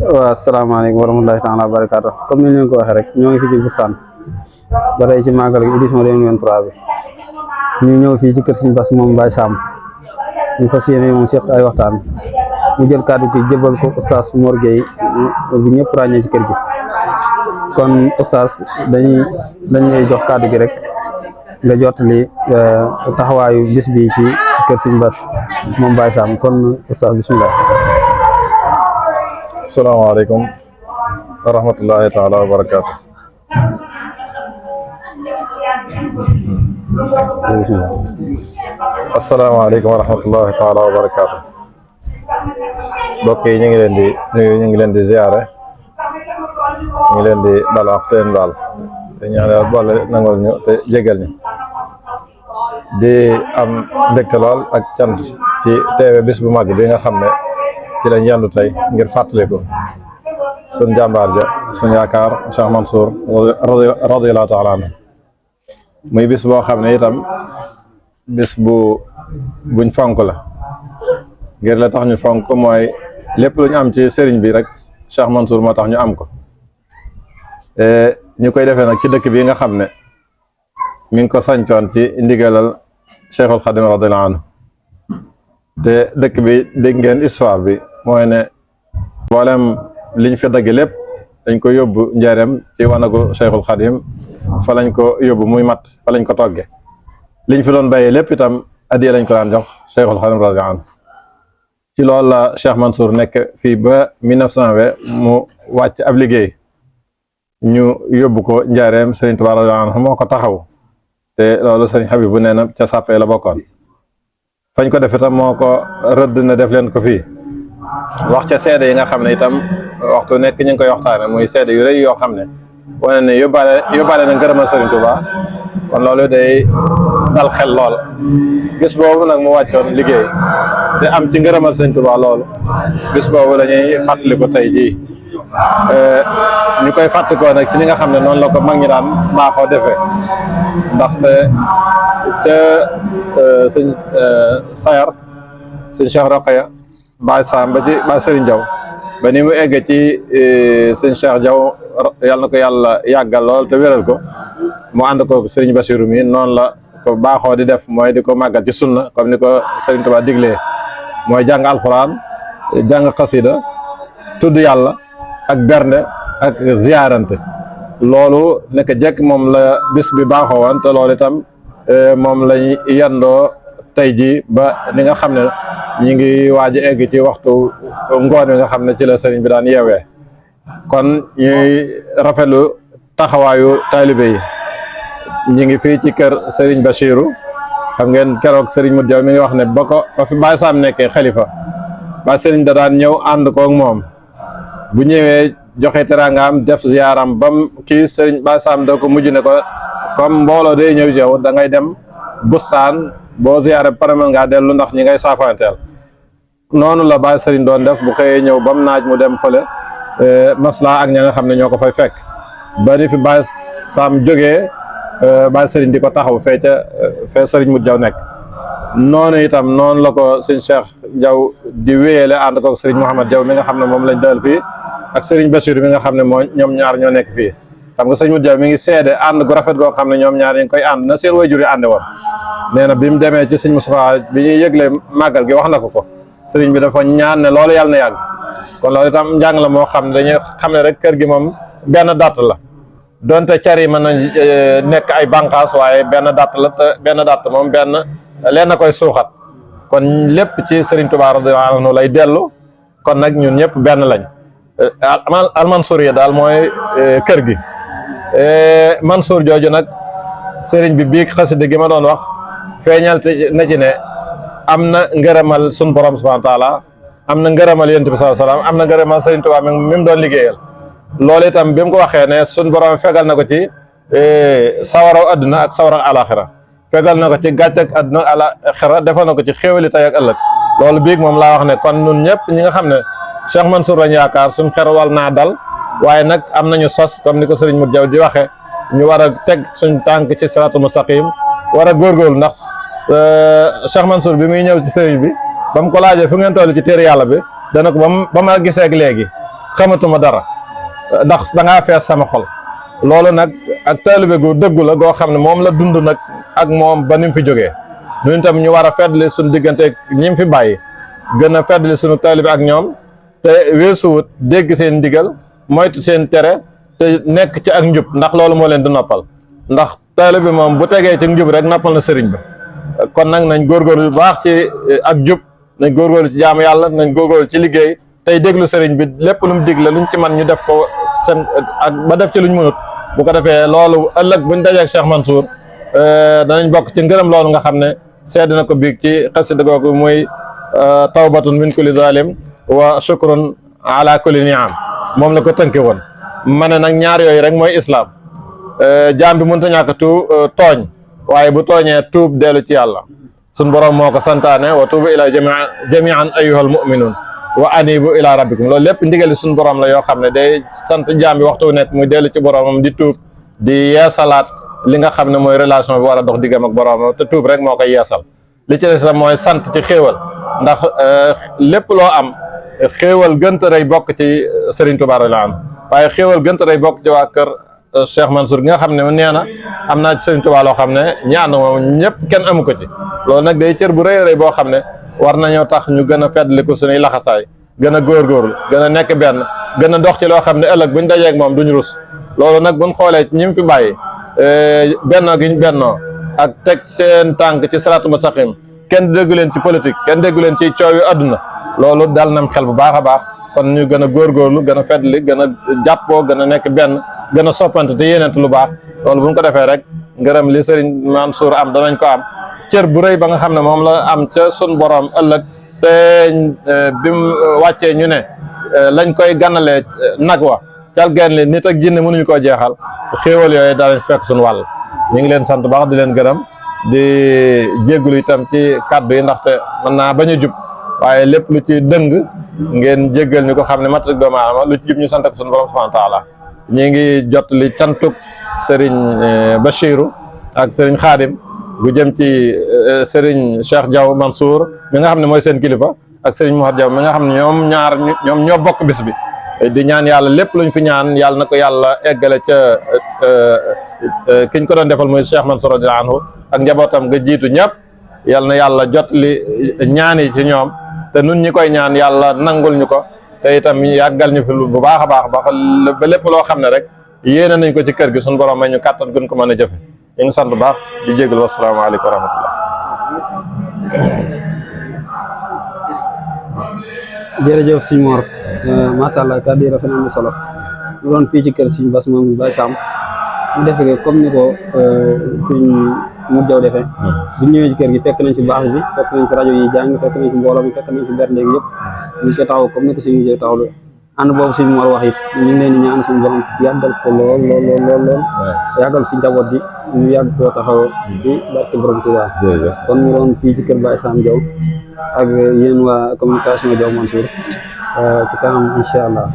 waaw asalaamaaleykum wa rahmatulahi taala wa barakaatu comme ni leen ko waxee rek ñoo ngi fi ci Boustaan ba tey ci màggal gi édition 2023 bi ñu ñëw fii ci kër Sëriñ Bass moom Baye Sam ñu fas yéene moom seq ay waxtaan mu jël kàddu gi jébal ko oustaz Mor Gueye bi ñëpp ràññee ci kër gi kon oustaz dañ lay jox kàddu gi rek nga jottali taxawaayu bis bi ci kër Sëriñ Bass moom Baye Sam kon oustaz bismillah. Assalamualaikum warahmatullahi taala wabarakatuh. Assalamualaikum warahmatullahi taala wabarakatuh. Mbokk yi ñu ngi leen di nuyu, ñu ngi leen di ziaré, ñu ngi leen di balaax teen baal te ñaanal boole nangol ñu te jégal ñu di am mbégte lool ak cant ci teewe bis bu mag bi nga xam ne ci lañ yandu tey ngir fàttaliku sun jàmbaar ja sun yaakaar Cheikh Mansour radiyallahu taala anhu muy bis boo xam ne itam bis buñ fonk la ngir la tax ñu fonk mooy lépp lu ñu am ci sëriñ bi rek Cheikh Mansour moo tax ñu am ko ñu koy defee nag ci dëkk bi nga xam ne mi ngi ko sañcoon ci ndigalal Cheikhul Khadim radiyallahu anhu te dëkk bi dégg ngeen histoire bi mooy ne mboolem liñ fi dagg lépp dañ ko yóbbu Njaareem ci wanagu Cheikhul Khadim fa lañ ko yóbbu muy mat fa lañ ko togge liñ fi doon bàyyee lépp itam addiya lañ ko daan jox Cheikhul Khadim radiyallahu anhu ci loolu la Cheikh Mansour nekk fii ba 1920 mu wàcc ab liggéey ñu yóbbu ko Njaareem Serigne Touba radiyallahu anhu moo ko taxaw te loolu Serigne Habib bu nee na ca sàppee la bokkoon fañ ko def itam moo ko rëdd na def leen ko fii wax ca seede yi nga xam ne itam waxtu nekk ñu ngi koy waxtaane muy seede yu rëy yoo xam ne wane ne yóbbaale na ngërëmal Serigne Touba kon loolu day dal xel lool bis boobu nag mu wàccoon liggéey te am ci ngërëmal Serigne Touba loolu bis boobu la ñuy fàttali ko tey jii ñu koy fàttalikoo nag ci li nga xam ne noonu la ko mag ñi daan baaxoo defee ndaxte ca sëñ Sayar sëñ Cheikh Roqaya Baye Sam ba ci Baye Serigne Diaw ba ni mu egg ci sëñ Cheikh Diaw yàlla na ko yàlla yàggal lool te wéral ko mu ànd ko Serigne Bassirou mi noonu la ko baaxoo di def mooy di ko màggal ci sunna comme ni ko Serigne Touba diglee mooy jàng alxuraan jàng xasida tudd yàlla ak bernde ak ziarante loolu nekk jekk moom la bis bi baaxoo woon te loolu itam moom lañ yendoo tey ji ba ni nga xam ne ñi ngi waaj a egg ci waxtu ngoon wi nga xam ne ci la sëriñ bi daan yeewee kon ñuy rafetlu taxawaayu taalibe yi ñi ngi fii ci kër Serigne Bachirou xam ngeen keroog Serigne Modou Diaw mi ngi wax ne ba fi Baye Sam nekkee xalifa ba Serigne da daan ñëw ànd koog moom bu ñëwee joxe teraangaam def ziyaaram bam kii Serigne Baye Sam da ko mujj ne ko comme mbooloo day ñëw yow da ngay dem bustaan boo ziyaare pare mën ngaa dellu ndax ñi ngay saafanteel noonu la Baye Serigne doon def bu xëyee ñëw bam naaj mu dem fële masla ak ña nga xam ne ñoo ko fay fekk ba ni fi Baye Sam jógee Baye Serigne di ko taxaw fee Serigne Modou Diaw nekk noonu itam noonu la ko sëñ Cheikh Diaw di wéyale ànd ko Serigne Mouhamad Diaw mi nga xam ne moom lañ dal fii ak Serigne Bassirou mi nga xam ne moo ñoom ñaar ñoo nekk fii xam nga Serigne Modou Diaw mi ngi seede ànd gu rafet goo xam ne ñoom ñaar ñu ngi koy ànd na seen wayjur yi ànde woon nee na bi mu demee ci sëñ Moustapha bi ñuy yëgle màggal gi wax na ko Serigne bi dafa ñaan ne loolu yàlla na yàgg kon loolu itam njàng la moo xam ne dañuy xam ne rek kër gi moom benn dàtt la donte car yi mën na nekk ay bànqaas waaye benn dàtt la te benn dàtt moom benn leen na koy suuxat kon lépp ci Serigne Touba radiyallahu anhu lay dellu kon nag ñun ñëpp benn lañ Mansour yi daal mooy kër gi Mansour jooju nag Serigne bi bii xasida gi ma doon wax feeñal na ci ne am na ngërëmal sun borom subhanahu wa taala am na ngërëmal yonent bi sallallahu alayhi wasallam am na ngërëmal Serigne Touba mi mu doon liggéeyal loolu itam bi mu ko waxee ne sun borom fegal na ko ci sawaraw adduna ak sawaraw alaxira fegal na ko ci gàcce ak adduna alaxira defal na ko ci xéwali tey ak ëllëg loolu biig moom laa wax ne kon ñun ñëpp ñi nga xam ne Cheikh Mansour lañ yaakaar suñ xel wal naa dal waaye nag am nañu sos comme ni ko Serigne Modou Diaw di waxee ñu war a teg suñ tànk ci siratul mustaqim war a góorgóorlu ndax Cheikh Mansour bi muy ñëw ci Serigne bi ba mu ko laajee fu ngeen toll ci téere yàlla bi dana ko ba ma gisee ak léegi xamatuma dara ndax da ngaa fees sama xol loolu nag ak taalibe gu dëggu la goo xam ne moom la dund nag ak moom ba ni mu fi jógee ñun tam ñu war a feddali suñu diggante ñi mu fi bàyyi gën a feddali suñu taalibe ak ñoom te weesuwut dégg seen ndigal moytu seen tere te nekk ci ak njub ndax loolu moo leen di noppal ndax taalibe moom bu tegee ci njub rek noppal na sëriñ ba kon nag nañ góorgóorlu bu baax ci ak jub nañ góorgóorlu ci jaamu yàlla nañ góorgóorlu ci liggéey tey déglu sëriñ bi lépp lu mu digle luñ ci man ñu def ko seen ak ba def ci luñ mënut bu ko defee loolu ëllëg buñ dajeek Cheikh Mansour danañ bokk ci ngërëm loolu nga xam ne sedd na ko biig ci xasida googu muy tawbatun min kulli zalim wa shukrun ala kulli niam moom la ko tënke woon ma ne nag ñaar yooyu rek mooy islaam jaam bi mënut a ñàkk tooñ waaye bu tooñee tuub dellu ci yàlla suñ borom moo ko santaane wa tuubu ila jamian ayyuhal mu'minun wa anibu ila rabbikum loolu lépp ndigali suñ borom la yoo xam ne day sant jaam bi waxtu nekk muy dellu ci boromam di tuub di yeesalaat li nga xam ne mooy relation bi war a dox diggam ak boromam te tuub rek moo koy yeesal li ci des la mooy sant ci xéewal ndax lépp loo am xéewal gënta rey bokk ci Serigne Touba radiyallahu anhu waaye xéewal gënta rey bokk ci waa kër Cheikh Mansour gi nga xam ne nee na am naa ci Serigne Touba loo xam ne ñaan moom ñëpp kenn amu ko ci loolu nag day cër bu rëy rëy boo xam ne war nañoo tax ñu gën a feddli ko suñuy laxasaay gën a góorgóorlu gën a nekk benn gën a dox ci loo xam ne ëllëg buñ dajeeg moom duñu rus loolu nag buñ xoolee ñi mu fi bàyyi bennoo gi ñu bennoo ak teg seen tànk ci salaatu mustaqim kenn déggu leen ci politique kenn déggu leen ci coow yu àdduna loolu dal nam xel bu baax a baax kon ñu gën a góorgóorlu gën a feddli gën a jàppoo gën a nekk benn gën a soppante te yéeneent lu baax loolu bu ñu ko defee rek ngërëm li Serigne Mansour am danañ ko am cër bu rëy ba nga xam ne moom la am ca sun borom ëllëg te bi mu wàccee ñu ne lañ koy gànnalee nag wa cal geen li nit ak jinne mënuñu koo jeexal xéewal yooyu daalañ fekk suñu wàll ñu ngi leen sant baax di leen gërëm di jéggulu itam ci kàddu yi ndaxte mën naa bañ a jub waaye lépp lu ci dëng ngeen jéggal ñu ko xam ne mat rek doomu aadama lu ci jub ñu sant ko suñu borom subhanahu wa taala ñi ngi jot li cantuk Serigne Bachirou ak Serigne Khadim gu jëm ci Serigne Cheikh Diaw Mansour mi nga xam ne mooy seen kilifa ak Serigne Mouhad Diaw mi nga xam ne ñoom ñoo bokk bis bi di ñaan yàlla lépp luñ fi ñaan yàlla na ko yàlla eggale ca kiñ ko doon defal muy Cheikh Mansour radiyallahu anhu ak njabootam nga jiitu ñëpp yàlla na yàlla jot li ñaan yi ci ñoom te nun ñi koy ñaan yàlla nangul ñu ko te itam yàggal ñu fi bu baax a baax ba lépp loo xam ne rek yéene nañ ko ci kër gi suñu borom may ñu kàttan gën ko mën a jëfe ñu ngi sant bu baax di jégalu wasalaamaaleykum wa rahmatullah. jërëjëf sëñ Mor macha allah kàddu yi rafet na solo ñu doon fii ci kër sëñ Bass moom Baye Sam mu defee comme ni ko sëñ Modou Diaw defee bu ñëwee ci kër gi fekk nañ ci baax bi fekk nañ ci rajo yi jàng fekk nañ ci mbooloo mi fekk nañ ci bernde gi yëpp ñu ko taxaw comme ni ko sëñ Modou Diaw taxawlu ànd boobu sëñ Mor wax it ñu ngi leen di ñaan suñu borom yàggal ko lool yàggal fi njaboot gi ñu yàgg koo taxaw ci barke borom Tuubaa kon ñu doon fii ci kër Baye Sam Diaw ak yéen waa communication Diaw Mansour ci kanam incha allah